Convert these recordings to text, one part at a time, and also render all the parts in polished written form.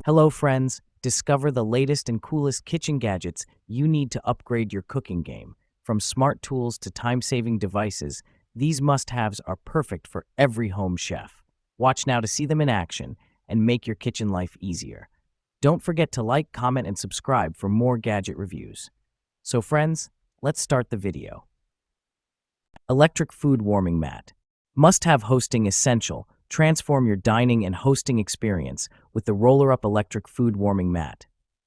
Hello friends, discover the latest and coolest kitchen gadgets you need to upgrade your cooking game. From smart tools to time-saving devices, these must-haves are perfect for every home chef. Watch now to see them in action and make your kitchen life easier. Don't forget to like, comment, and subscribe for more gadget reviews. So friends, let's start the video. Electric food warming mat. Must-have hosting essential. Transform your dining and hosting experience with the roller-up electric food warming mat,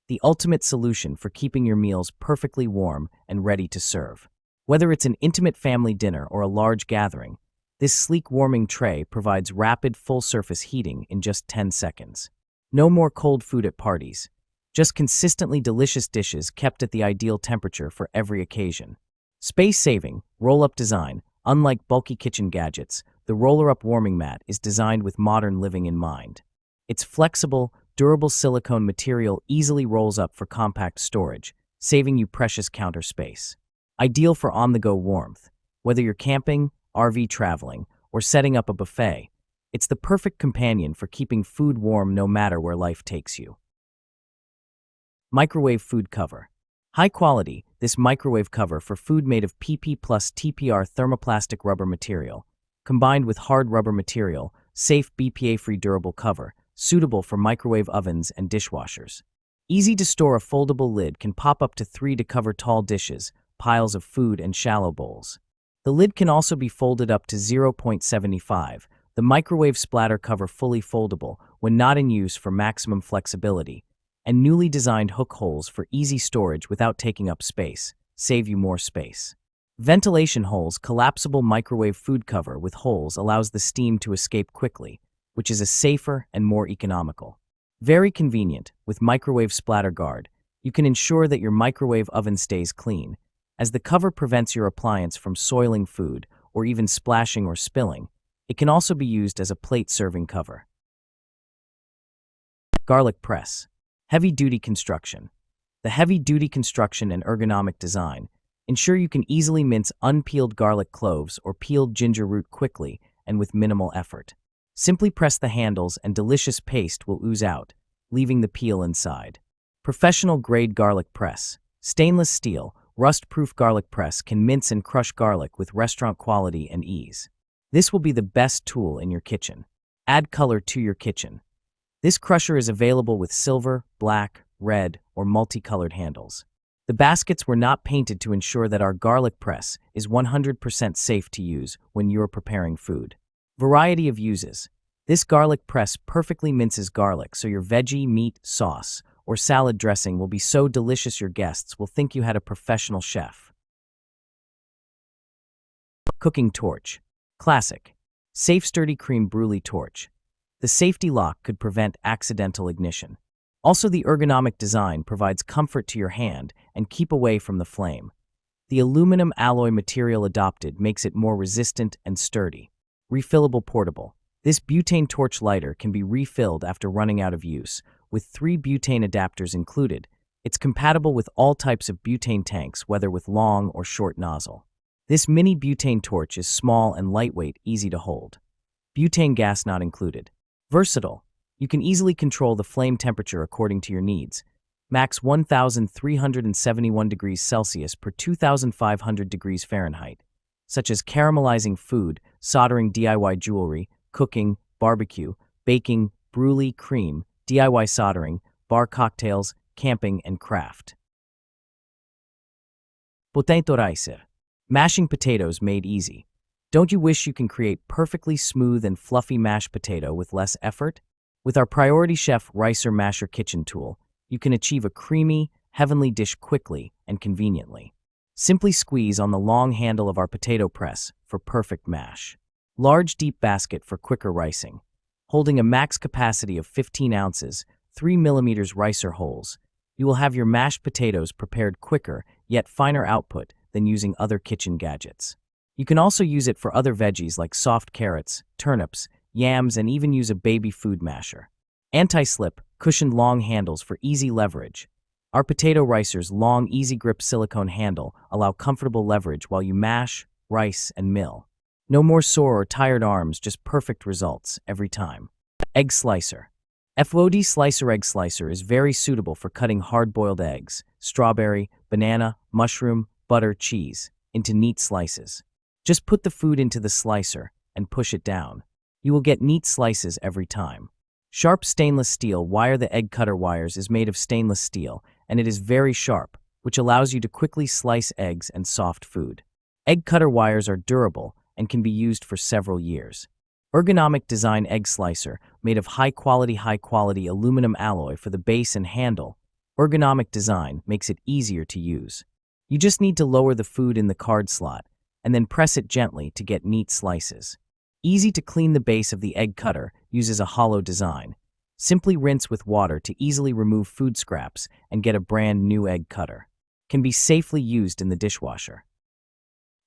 the ultimate solution for keeping your meals perfectly warm and ready to serve. Whether it's an intimate family dinner or a large gathering, this sleek warming tray provides rapid full-surface heating in just 10 seconds. No more cold food at parties, just consistently delicious dishes kept at the ideal temperature for every occasion. Space-saving, roll-up design. Unlike bulky kitchen gadgets, the roller-up warming mat is designed with modern living in mind. Its flexible, durable silicone material easily rolls up for compact storage, saving you precious counter space. Ideal for on-the-go warmth. Whether you're camping, RV traveling, or setting up a buffet, it's the perfect companion for keeping food warm no matter where life takes you. Microwave food cover. High quality, this microwave cover for food made of PP plus TPR thermoplastic rubber material, combined with hard rubber material, safe BPA-free durable cover, suitable for microwave ovens and dishwashers. Easy to store, a foldable lid can pop up to 3 to cover tall dishes, piles of food, and shallow bowls. The lid can also be folded up to 0.75. The microwave splatter cover fully foldable when not in use for maximum flexibility, and newly designed hook holes for easy storage without taking up space, save you more space. Ventilation holes. Collapsible microwave food cover with holes allows the steam to escape quickly, which is a safer and more economical. Very convenient. With microwave splatter guard, you can ensure that your microwave oven stays clean, as the cover prevents your appliance from soiling food or even splashing or spilling. It can also be used as a plate serving cover. Garlic press. Heavy-duty construction. The heavy-duty construction and ergonomic design ensure you can easily mince unpeeled garlic cloves or peeled ginger root quickly and with minimal effort. Simply press the handles and delicious paste will ooze out, leaving the peel inside. Professional-grade garlic press. Stainless steel, rust-proof garlic press can mince and crush garlic with restaurant quality and ease. This will be the best tool in your kitchen. Add color to your kitchen. This crusher is available with silver, black, red, or multicolored handles. The baskets were not painted to ensure that our garlic press is 100% safe to use when you're preparing food. Variety of uses. This garlic press perfectly minces garlic so your veggie, meat, sauce, or salad dressing will be so delicious your guests will think you had a professional chef. Cooking torch. Classic. Safe, sturdy creme brulee torch. The safety lock could prevent accidental ignition. Also, the ergonomic design provides comfort to your hand and keep away from the flame. The aluminum alloy material adopted makes it more resistant and sturdy. Refillable portable. This butane torch lighter can be refilled after running out of use, with 3 butane adapters included. It's compatible with all types of butane tanks, whether with long or short nozzle. This mini butane torch is small and lightweight, easy to hold. Butane gas not included. Versatile. You can easily control the flame temperature according to your needs. Max 1,371 degrees Celsius per 2,500 degrees Fahrenheit, such as caramelizing food, soldering DIY jewelry, cooking, barbecue, baking, brulee, cream, DIY soldering, bar cocktails, camping, and craft. Potatoreiser. Mashing potatoes made easy. Don't you wish you can create perfectly smooth and fluffy mashed potato with less effort? With our Priority Chef Ricer Masher kitchen tool, you can achieve a creamy, heavenly dish quickly and conveniently. Simply squeeze on the long handle of our potato press for perfect mash. Large deep basket for quicker ricing. Holding a max capacity of 15 ounces, 3 mm ricer holes, you will have your mashed potatoes prepared quicker yet finer output than using other kitchen gadgets. You can also use it for other veggies like soft carrots, turnips, yams, and even use a baby food masher. Anti-slip, cushioned long handles for easy leverage. Our potato ricer's long, easy grip silicone handle allow comfortable leverage while you mash, rice, and mill. No more sore or tired arms, just perfect results every time. Egg slicer. FOD Slicer Egg Slicer is very suitable for cutting hard-boiled eggs, strawberry, banana, mushroom, butter, cheese into neat slices. Just put the food into the slicer and push it down. You will get neat slices every time. Sharp stainless steel wire. The egg cutter wires is made of stainless steel, and it is very sharp, which allows you to quickly slice eggs and soft food. Egg cutter wires are durable and can be used for several years. Ergonomic design egg slicer, made of high-quality aluminum alloy for the base and handle. Ergonomic design makes it easier to use. You just need to lower the food in the card slot and then press it gently to get neat slices. Easy to clean. The base of the egg cutter uses a hollow design. Simply rinse with water to easily remove food scraps and get a brand new egg cutter. Can be safely used in the dishwasher.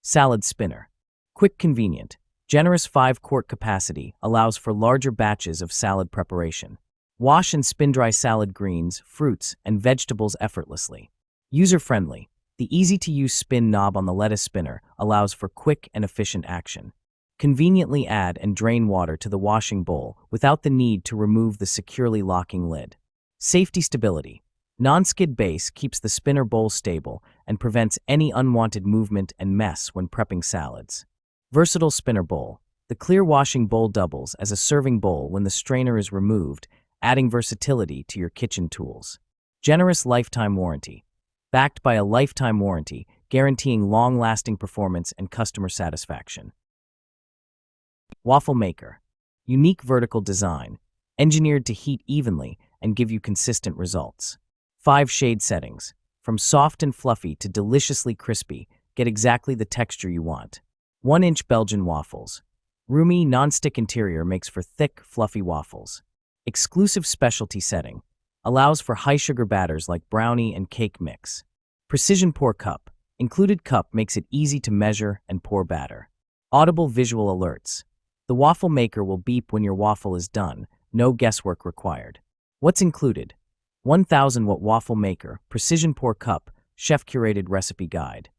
Salad spinner. Quick, convenient. Generous 5-quart capacity allows for larger batches of salad preparation. Wash and spin dry salad greens, fruits, and vegetables effortlessly. User-friendly. The easy-to-use spin knob on the lettuce spinner allows for quick and efficient action. Conveniently add and drain water to the washing bowl without the need to remove the securely locking lid. Safety stability. Non-skid base keeps the spinner bowl stable and prevents any unwanted movement and mess when prepping salads. Versatile spinner bowl. The clear washing bowl doubles as a serving bowl when the strainer is removed, adding versatility to your kitchen tools. Generous lifetime warranty. Backed by a lifetime warranty, guaranteeing long-lasting performance and customer satisfaction. Waffle maker. Unique vertical design, engineered to heat evenly and give you consistent results. 5 shade settings. From soft and fluffy to deliciously crispy, get exactly the texture you want. 1-inch Belgian waffles. Roomy, non-stick interior makes for thick, fluffy waffles. Exclusive specialty setting. Allows for high-sugar batters like brownie and cake mix. Precision pour cup. Included cup makes it easy to measure and pour batter. Audible visual alerts. The waffle maker will beep when your waffle is done, no guesswork required. What's included? 1000-watt waffle maker, precision pour cup, chef-curated recipe guide.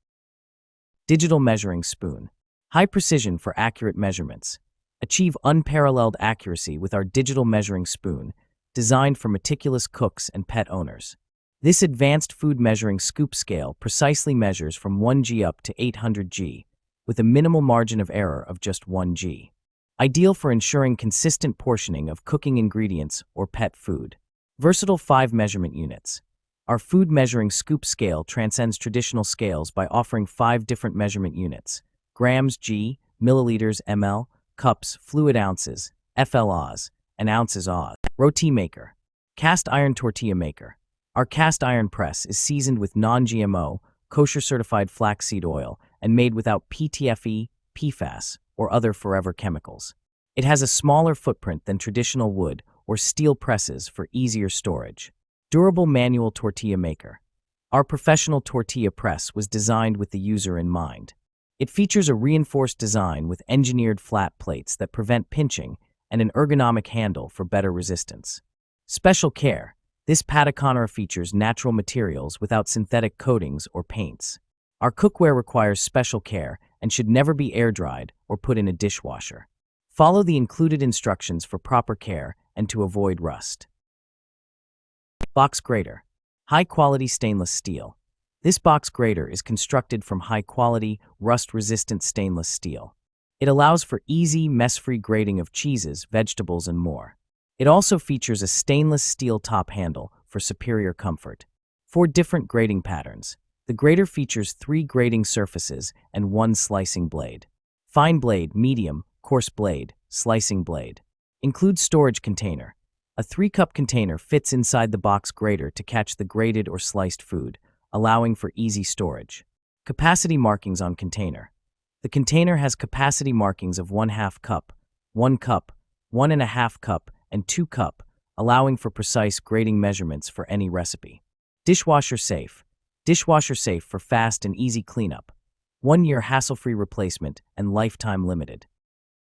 Digital measuring spoon. High precision for accurate measurements. Achieve unparalleled accuracy with our digital measuring spoon, designed for meticulous cooks and pet owners. This advanced food measuring scoop scale precisely measures from 1 g up to 800 g, with a minimal margin of error of just 1 g. Ideal for ensuring consistent portioning of cooking ingredients or pet food. Versatile 5 measurement units. Our food measuring scoop scale transcends traditional scales by offering 5 different measurement units: grams, g, milliliters, ml, cups, fluid ounces, FLOs, and ounces oz. Roti maker. Cast iron tortilla maker. Our cast iron press is seasoned with non-GMO, kosher-certified flaxseed oil and made without PTFE, PFAS, or other forever chemicals. It has a smaller footprint than traditional wood or steel presses for easier storage. Durable manual tortilla maker. Our professional tortilla press was designed with the user in mind. It features a reinforced design with engineered flat plates that prevent pinching and an ergonomic handle for better resistance. Special care. This Pataconera features natural materials without synthetic coatings or paints. Our cookware requires special care and should never be air-dried or put in a dishwasher. Follow the included instructions for proper care and to avoid rust. Box grater. High-quality stainless steel. This box grater is constructed from high-quality, rust-resistant stainless steel. It allows for easy, mess-free grating of cheeses, vegetables, and more. It also features a stainless steel top handle for superior comfort. 4 different grating patterns. The grater features 3 grating surfaces and 1 slicing blade. Fine blade, medium, coarse blade, slicing blade. Includes storage container. A 3-cup container fits inside the box grater to catch the grated or sliced food, allowing for easy storage. Capacity markings on container. The container has capacity markings of 1/2 cup, 1 cup, 1.5 cup, and 2 cup, allowing for precise grating measurements for any recipe. Dishwasher safe. Dishwasher safe for fast and easy cleanup. 1-year hassle-free replacement and lifetime limited.